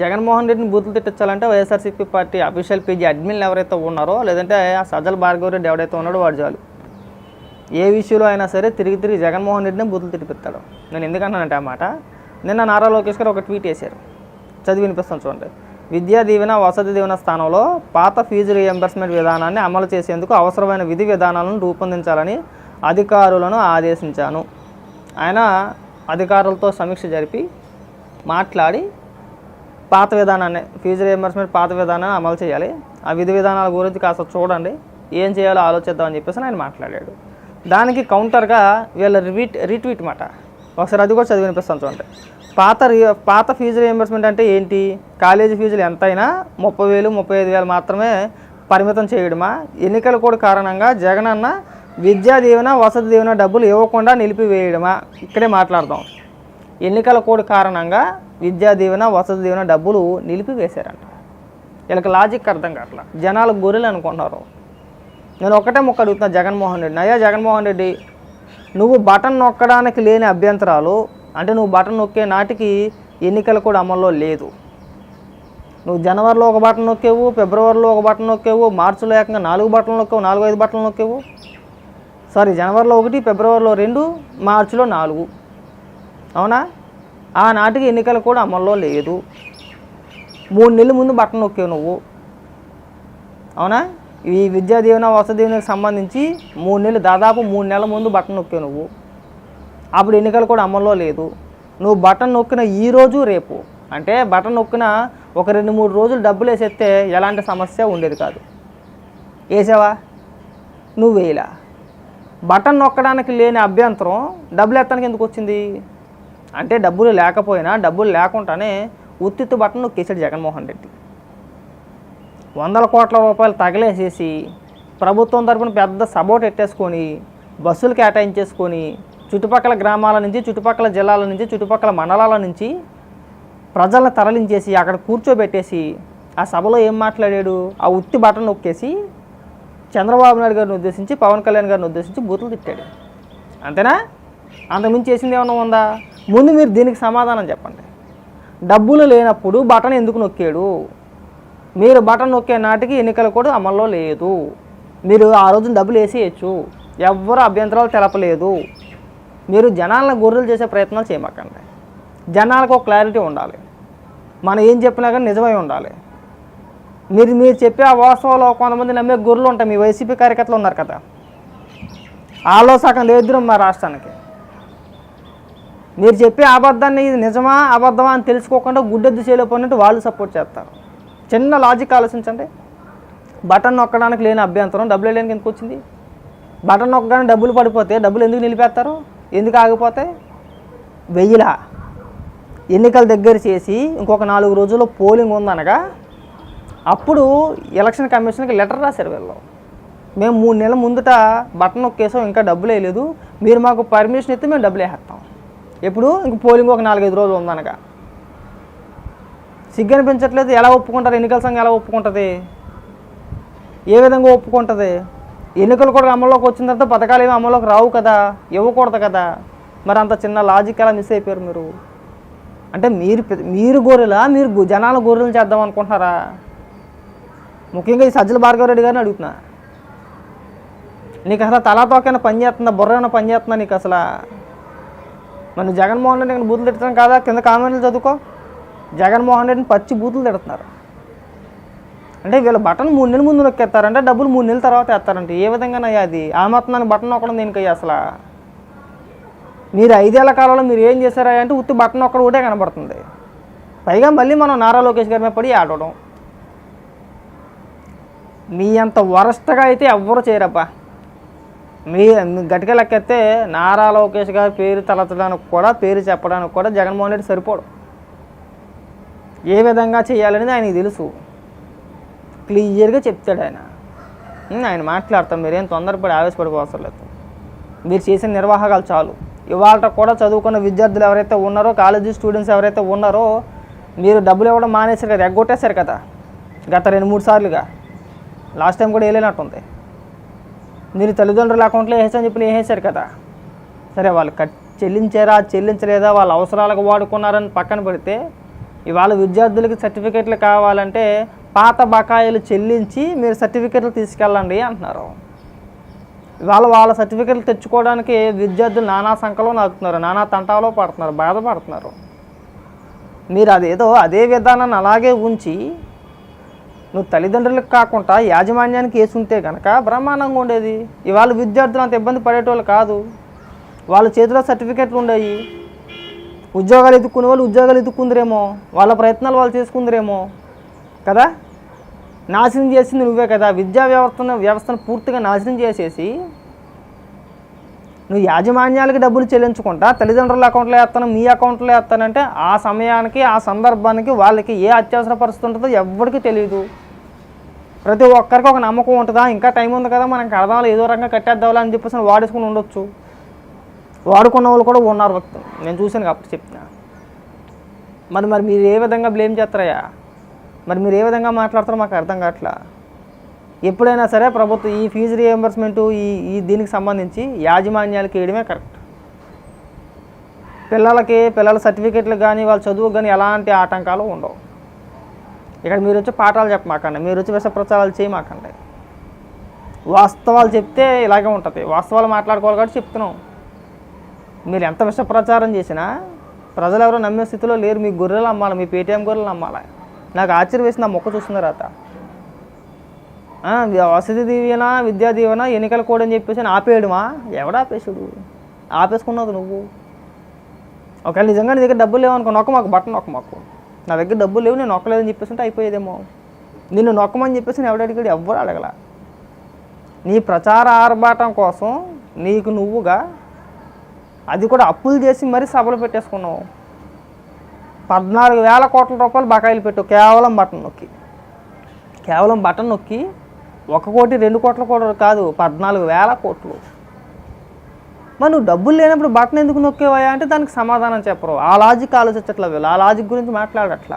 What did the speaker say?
జగన్మోహన్ రెడ్డిని బూతులు తిట్టించాలంటే YSRCP party official page అడ్మిన్లు ఎవరైతే ఉన్నారో, లేదంటే ఆ సజ్జల భార్గవ రెడ్డి ఎవరైతే ఉన్నాడో వాడు చాలు. ఏ విషయంలో అయినా సరే తిరిగి జగన్మోహన్ రెడ్డిని బూతులు తిట్టిపిస్తాడు. నేను ఎందుకంటానంటే ఆ మాట, నిన్న నారా లోకేష్ గారు ఒక ట్వీట్ చేశారు, చదివి వినిపిస్తాను చూడండి. విద్యా దీవెన వసతి దీవెన స్థానంలో పాత ఫీజు రీఎంబర్స్మెంట్ విధానాన్ని అమలు చేసేందుకు అవసరమైన విధి విధానాలను రూపొందించాలని అధికారులను ఆదేశించాను. ఆయన అధికారులతో సమీక్ష జరిపి మాట్లాడి పాత విధానాన్ని, ఫీజు రీఎంబర్స్మెంట్ పాత విధానాన్ని అమలు చేయాలి, ఆ విధి విధానాల గురించి కాస్త చూడండి, ఏం చేయాలో ఆలోచిద్దామని చెప్పేసి ఆయన మాట్లాడాడు. దానికి కౌంటర్గా వీళ్ళ రీట్వీట్ మాట ఒకసారి అది కూడా చదివి వినిపిస్తాను చూడండి. పాత ఫీజు రీఎంబర్స్మెంట్ అంటే ఏంటి? కాలేజీ ఫీజులు ఎంతైనా 30,000 35,000 మాత్రమే పరిమితం చేయడమా? ఎన్నికల కోడ్ కారణంగా జగనన్న విద్యా దీవెన వసతి దీవెన డబ్బులు ఇవ్వకుండా నిలిపివేయడమా? ఇక్కడే మాట్లాడదాం. ఎన్నికల కోడ్ కారణంగా విద్యా దీవెన వసతి దీవెన డబ్బులు నిలిపివేశారంట. వీళ్ళకి లాజిక్ అర్థం కావట్లా, జనాలు గొర్రెలు అనుకుంటున్నారు. నేను ఒకటే మొక్క అడుగుతున్నా జగన్మోహన్ రెడ్డి, అయ్యా జగన్మోహన్ రెడ్డి, నువ్వు బటన్ నొక్కడానికి లేని అభ్యంతరాలు అంటే నువ్వు బటన్ నొక్కే నాటికి ఎన్నికల కోడ్ అమల్లో లేదు. నువ్వు జనవరిలో ఒక బటన్ నొక్కేవు, ఫిబ్రవరిలో ఒక బటన్ నొక్కేవు, మార్చిలో ఏకంగా 4 బటన్లు నొక్కేవు, 4-5 బటన్లు నొక్కేవు. సారీ, జనవరిలో 1, ఫిబ్రవరిలో 2, మార్చిలో 4. అవునా? ఆనాటికి ఎన్నికలు కూడా అమల్లో లేదు. 3 నెలల ముందు బటన్ నొక్కేవు నువ్వు. అవునా? ఈ విద్యా దీవెన వసతి దీవెనకు సంబంధించి 3 నెలలు, దాదాపు 3 నెలల ముందు బటన్ నొక్కేవు నువ్వు. అప్పుడు ఎన్నికలు కూడా అమల్లో లేదు. నువ్వు బటన్ నొక్కిన ఈరోజు రేపు అంటే బటన్ నొక్కిన ఒక 2-3 రోజులు డబ్బులు వేసేస్తే ఎలాంటి సమస్య ఉండేది కాదు. వేసావా? నువ్వు వేయలా. బటన్ నొక్కడానికి లేని అభ్యంతరం డబ్బులు ఎత్తడానికి ఎందుకు వచ్చింది అంటే, డబ్బులు లేకపోయినా డబ్బులు లేకుండానే ఉత్తిత్తు బటన్ నొక్కేసాడు జగన్మోహన్ రెడ్డి. 100 కోట్ల రూపాయలు తగలేసేసి ప్రభుత్వం తరపున పెద్ద సపోర్ట్ ఎట్టేసుకొని బస్సులు కేటాయించేసుకొని చుట్టుపక్కల గ్రామాల నుంచి, చుట్టుపక్కల జిల్లాల నుంచి, చుట్టుపక్కల మండలాల నుంచి ప్రజలను తరలించేసి అక్కడ కూర్చోబెట్టేసి ఆ సభలో ఏం మాట్లాడాడు? ఆ ఉత్తి బటన్ నొక్కేసి చంద్రబాబు నాయుడు గారిని ఉద్దేశించి, పవన్ కళ్యాణ్ గారిని ఉద్దేశించి బూతులు తిట్టాడు. అంతేనా? అంతకుమించి చేసింది ఏమన్నా ఉందా? ముందు మీరు దీనికి సమాధానం చెప్పండి. డబ్బులు లేనప్పుడు బటన్ ఎందుకు నొక్కాడు? మీరు బటన్ నొక్కే నాటికి ఎన్నికలు కూడా అమల్లో లేదు. మీరు ఆ రోజున డబ్బులు వేసేయచ్చు, ఎవ్వరు అభ్యంతరాలు తెలపలేదు. మీరు జనాలను గొర్రెలు చేసే ప్రయత్నాలు చేయమాకండి. జనాలకు ఒక క్లారిటీ ఉండాలి, మనం ఏం చెప్పినా కానీ నిజమై ఉండాలి. మీరు చెప్పే ఆ వాస్తవంలో కొంతమంది నమ్మే గొర్రెలు ఉంటాయి. మీ వైసీపీ కార్యకర్తలు ఉన్నారు కదా, ఆలో సగం లేదురం మా రాష్ట్రానికి. మీరు చెప్పే అబద్ధాన్ని ఇది నిజమా అబద్ధమా అని తెలుసుకోకుండా గుడ్డెద్దు చేయలేకపోయినట్టు వాళ్ళు సపోర్ట్ చేస్తారు. చిన్న లాజిక్ ఆలోచించండి. బటన్ నొక్కడానికి లేని అభ్యంతరం డబ్బులు వేయడానికి ఎందుకు వచ్చింది? బటన్ నొక్కగానే డబ్బులు పడిపోతే డబ్బులు ఎందుకు నిలిపేస్తారు? ఎందుకు ఆగిపోతాయి? వెయ్యిలా ఎన్నికల దగ్గర చేసి ఇంకొక 4 రోజుల్లో పోలింగ్ ఉందనగా అప్పుడు ఎలక్షన్ కమిషన్కి లెటర్ రాశారు వీళ్ళు. మేము 3 నెలల ముందుట బటన్ నొక్కేసాం, ఇంకా డబ్బులు వేయలేదు, మీరు మాకు పర్మిషన్ ఇస్తే మేము డబ్బులు వేస్తాం. ఎప్పుడు? ఇంక పోలింగ్ ఒక 4-5 రోజులు ఉందనగా. సిగ్గు అనిపించట్లేదు? ఎలా ఒప్పుకుంటారు? ఎన్నికల సంఘం ఎలా ఒప్పుకుంటుంది? ఏ విధంగా ఒప్పుకుంటుంది? ఎన్నికలు కూడా అమల్లోకి వచ్చిన తర్వాత పథకాలు ఏమి అమల్లోకి రావు కదా, ఇవ్వకూడదు కదా. మరి అంత చిన్న లాజిక్ ఎలా మిస్ అయిపోయారు మీరు? అంటే మీరు గొర్రెలా, మీరు జనాల గొర్రెలు చేద్దాం అనుకుంటున్నారా? ముఖ్యంగా ఈ సజ్జల భార్గవ రెడ్డి గారిని అడుగుతున్నా, నీకు అసలు తలాతోకైనా పని చేస్తుందా, బుర్రైనా పని చేస్తుందా నీకు అసలు? మరి జగన్మోహన్ రెడ్డి బూతులు తిడతాం కాదా? కింద కామెంట్లు చదువుకో. జగన్మోహన్ రెడ్డిని పచ్చి బూతులు తిడుతున్నారు. అంటే వీళ్ళ బటన్ 3 నెలల ముందు నొక్కేస్తారంటే డబ్బులు 3 నెలల తర్వాత వేస్తారంటే ఏ విధంగానయ్యా అది? ఆ మాత్రం దాన్ని బటన్ నొక్కడం దేనికయ్యా అసలు? మీరు 5 ఏళ్ల కాలంలో మీరు ఏం చేశారా అంటే ఉత్తి బటన్ ఒక్కడు ఒకటే కనబడుతుంది. పైగా మళ్ళీ మనం నారా లోకేష్ గారి మీద పడి ఆడడం. మీ అంత వరస్ట్గా అయితే ఎవ్వరూ చేయరబ్బా. మీ గట్టిగా లెక్కెత్తే నారా లోకేష్ గారి పేరు తలచడానికి కూడా, పేరు చెప్పడానికి కూడా జగన్మోహన్ రెడ్డి సరిపోడు. ఏ విధంగా చేయాలనేది ఆయనకి తెలుసు, క్లియర్గా చెప్తాడు ఆయన. ఆయన మాట్లాడతాం, మీరేం తొందరపడి ఆవేశపడిపోవసరం లేదు. మీరు చేసిన నిర్వాహకాలు చాలు. ఇవాళ కూడా చదువుకున్న విద్యార్థులు ఎవరైతే ఉన్నారో, కాలేజీ స్టూడెంట్స్ ఎవరైతే ఉన్నారో, మీరు డబ్బులు ఇవ్వడం మానేశారు కదా, ఎగ్గొట్టేశారు కదా గత 2-3 సార్లుగా. లాస్ట్ టైం కూడా వేయలేనట్టుంది. మీరు తల్లిదండ్రుల అకౌంట్లో వేసేసని చెప్పి వేసేశారు కదా. సరే, వాళ్ళు చెల్లించారా చెల్లించలేదా, వాళ్ళ అవసరాలకు వాడుకున్నారని పక్కన పెడితే ఇవాళ విద్యార్థులకి సర్టిఫికెట్లు కావాలంటే పాత బకాయిలు చెల్లించి మీరు సర్టిఫికెట్లు తీసుకెళ్ళండి అంటున్నారు. ఇవాళ వాళ్ళ సర్టిఫికెట్లు తెచ్చుకోవడానికి విద్యార్థులు నానా సంఖ్యలో నాకుతున్నారు, నానా తంటాలో పడుతున్నారు, బాధపడుతున్నారు. మీరు అదే విధానాన్ని అలాగే ఉంచి నువ్వు తల్లిదండ్రులకు కాకుండా యాజమాన్యానికి వేసుంటే కనుక బ్రహ్మాండంగా ఉండేది. ఇవాళ విద్యార్థులు అంత ఇబ్బంది పడేటోళ్ళు కాదు. వాళ్ళ చేతిలో సర్టిఫికెట్లు ఉండేవి. ఉద్యోగాలు ఎదుక్కునే వాళ్ళు ఉద్యోగాలు ఎదుక్కుందరేమో, వాళ్ళ ప్రయత్నాలు వాళ్ళు చేసుకుందరేమో కదా. నాశనం చేసింది నువ్వే కదా. విద్యా వ్యవస్థను పూర్తిగా నాశనం చేసేసి నువ్వు యాజమాన్యాలకి డబ్బులు చెల్లించుకుంటా తల్లిదండ్రుల అకౌంట్లో వేస్తాను, మీ అకౌంట్లో వేస్తానంటే ఆ సమయానికి ఆ సందర్భానికి వాళ్ళకి ఏ అత్యవసర పరిస్థితి ఉంటుందో ఎవరికి తెలియదు. ప్రతి ఒక్కరికి ఒక నమ్మకం ఉంటుందా, ఇంకా టైం ఉంది కదా మనం కడదాం ఏదో రకంగా కట్టేద్దాం అని చెప్పేసి వాడేసుకుని ఉండొచ్చు. వాడుకున్న వాళ్ళు కూడా ఉన్నారు వ్యక్తులు, నేను చూశాను కాబట్టి చెప్తున్నా. మరి మీరు ఏ విధంగా బ్లేమ్ చేస్తారయ్యా? మరి మీరు ఏ విధంగా మాట్లాడతారో మాకు అర్థం కావట్లా. ఎప్పుడైనా సరే ప్రభుత్వం ఈ ఫీజు రియంబర్స్మెంటు ఈ దీనికి సంబంధించి యాజమాన్యాలకి వేయడమే కరెక్ట్. పిల్లల సర్టిఫికెట్లు కానీ వాళ్ళ చదువుకు కానీ ఎలాంటి ఆటంకాలు ఉండవు. ఇక్కడ మీరు వచ్చి పాఠాలు చెప్పమాకండి, మీరు వచ్చి విష ప్రచారాలు చేయమాకండి. వాస్తవాలు చెప్తే ఇలాగే ఉంటుంది. వాస్తవాలు మాట్లాడుకోవాలి కాబట్టి చెప్తున్నాం. మీరు ఎంత విష ప్రచారం చేసినా ప్రజలు ఎవరో నమ్మే స్థితిలో లేరు. మీ గొర్రెలు అమ్మాలి, మీ పేటీఎం గొర్రెలు అమ్మాలి. నాకు ఆశ్చర్యం వేసింది ఆ మొక్క చూస్తున్నారు అత వసతి దీవెన విద్యా దీవెన ఎన్నికల కోడ్ అని చెప్పేసి ఆపేయడమా? ఎవడా ఆపేసాడు? ఆపేసుకున్నావు నువ్వు. ఒకవేళ నిజంగా నీ దగ్గర డబ్బులు లేవనుకో నొక్క బట్టన్ నొక్క నా దగ్గర డబ్బులు లేవు నేను నొక్కలేదని చెప్పేసి ఉంటే అయిపోయేదేమో. నిన్ను నొక్కమని చెప్పేసి నేను ఎవడడిగాడు? ఎవ్వరు అడగల. నీ ప్రచార ఆర్భాటం కోసం నీకు నువ్వుగా అది కూడా అప్పులు చేసి మరీ సభలు పెట్టేసుకున్నావు. 14,000 కోట్ల రూపాయలు బకాయిలు పెట్టు కేవలం బటన్ నొక్కి 1 కోటి 2 కోట్ల కూడా కాదు 14,000 కోట్లు. మరి నువ్వు డబ్బులు లేనప్పుడు బటన్ ఎందుకు నొక్కేవా అంటే దానికి సమాధానం చెప్పరు. ఆ లాజిక్ ఆలోచించట్లా వీళ్ళు, ఆ లాజిక్ గురించి మాట్లాడట్లా.